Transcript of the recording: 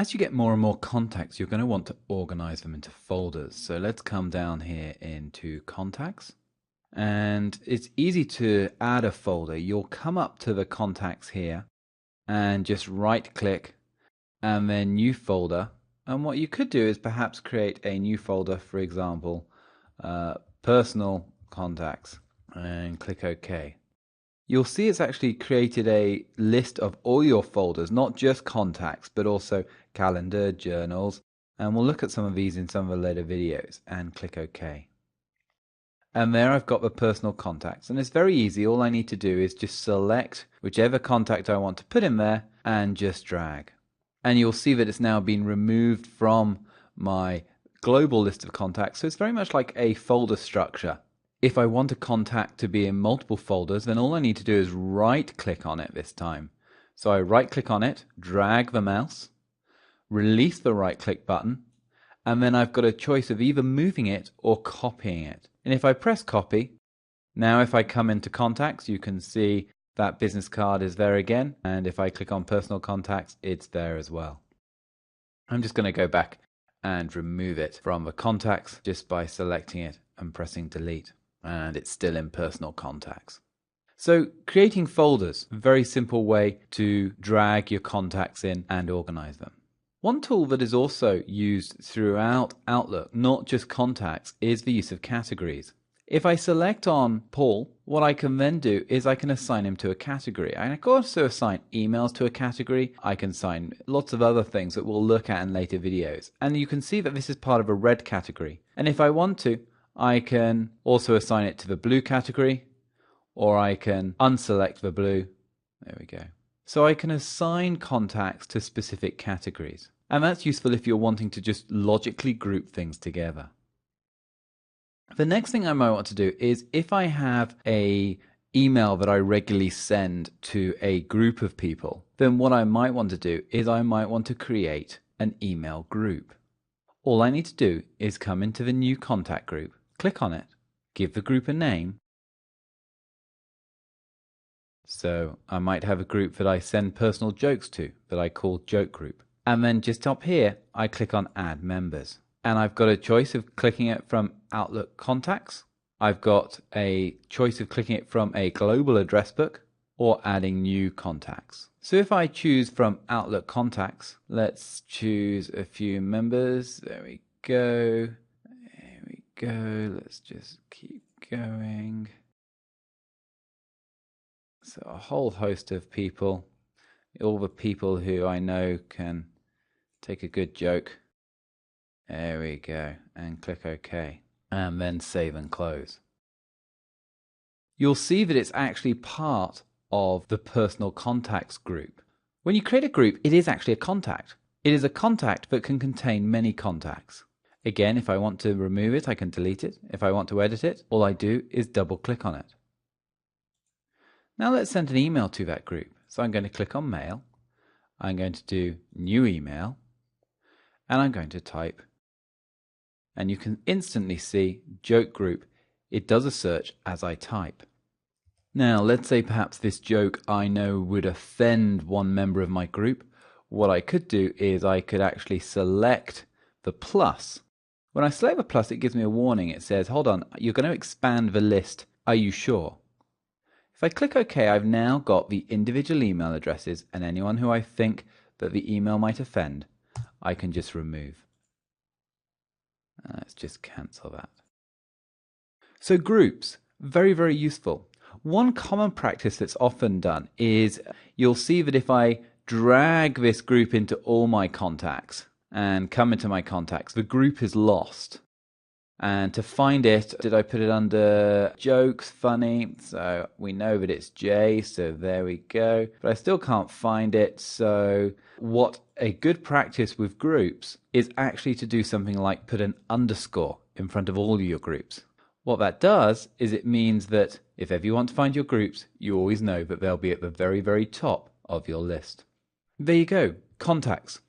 As you get more and more contacts, you're going to want to organize them into folders. So let's come down here into contacts. And it's easy to add a folder. You'll come up to the contacts here and just right click and then new folder. And what you could do is perhaps create a new folder, for example, personal contacts, and click OK. You'll see it's actually created a list of all your folders, not just contacts, but also calendar, journals, and we'll look at some of these in some of the later videos, and click OK. And there I've got the personal contacts, and it's very easy. All I need to do is just select whichever contact I want to put in there and just drag. And you'll see that it's now been removed from my global list of contacts, so it's very much like a folder structure. If I want a contact to be in multiple folders, then all I need to do is right click on it this time. So I right click on it, drag the mouse, release the right click button, and then I've got a choice of either moving it or copying it. And if I press copy, now if I come into contacts, you can see that business card is there again. And if I click on personal contacts, it's there as well. I'm just going to go back and remove it from the contacts just by selecting it and pressing delete. And it's still in personal contacts. So creating folders, a very simple way to drag your contacts in and organize them. One tool that is also used throughout Outlook, not just contacts, is the use of categories. If I select on Paul, what I can then do is I can assign him to a category. I can also assign emails to a category. I can assign lots of other things that we'll look at in later videos. And you can see that this is part of a red category. And if I want to, I can also assign it to the blue category, or I can unselect the blue. There we go. So I can assign contacts to specific categories. And that's useful if you're wanting to just logically group things together. The next thing I might want to do is if I have an email that I regularly send to a group of people, then what I might want to do is I might want to create an email group. All I need to do is come into the new contact group, click on it, give the group a name. So I might have a group that I send personal jokes to that I call Joke Group. And then just up here, I click on Add Members. And I've got a choice of clicking it from Outlook Contacts. I've got a choice of clicking it from a global address book or adding new contacts. So if I choose from Outlook Contacts, let's choose a few members. There we go. There we go. Let's just keep going. So a whole host of people, all the people who I know can take a good joke. There we go, and click OK, and then save and close. You'll see that it's actually part of the personal contacts group. When you create a group, it is actually a contact. It is a contact that can contain many contacts. Again, if I want to remove it, I can delete it. If I want to edit it, all I do is double click on it. Now let's send an email to that group. So I'm going to click on Mail. I'm going to do New Email. And I'm going to type. And you can instantly see Joke Group. It does a search as I type. Now let's say perhaps this joke I know would offend one member of my group. What I could do is I could actually select the plus. When I select the plus, it gives me a warning. It says, hold on, you're going to expand the list. Are you sure? If I click OK, I've now got the individual email addresses, and anyone who I think that the email might offend, I can just remove. Let's just cancel that. So groups, very, very useful. One common practice that's often done is you'll see that if I drag this group into all my contacts and come into my contacts, the group is lost. And to find it, did I put it under jokes, funny? So we know that it's J, so there we go. But I still can't find it. So what a good practice with groups is actually to do something like put an underscore in front of all your groups. What that does is it means that if ever you want to find your groups, you always know that they'll be at the very, very top of your list. There you go, contacts.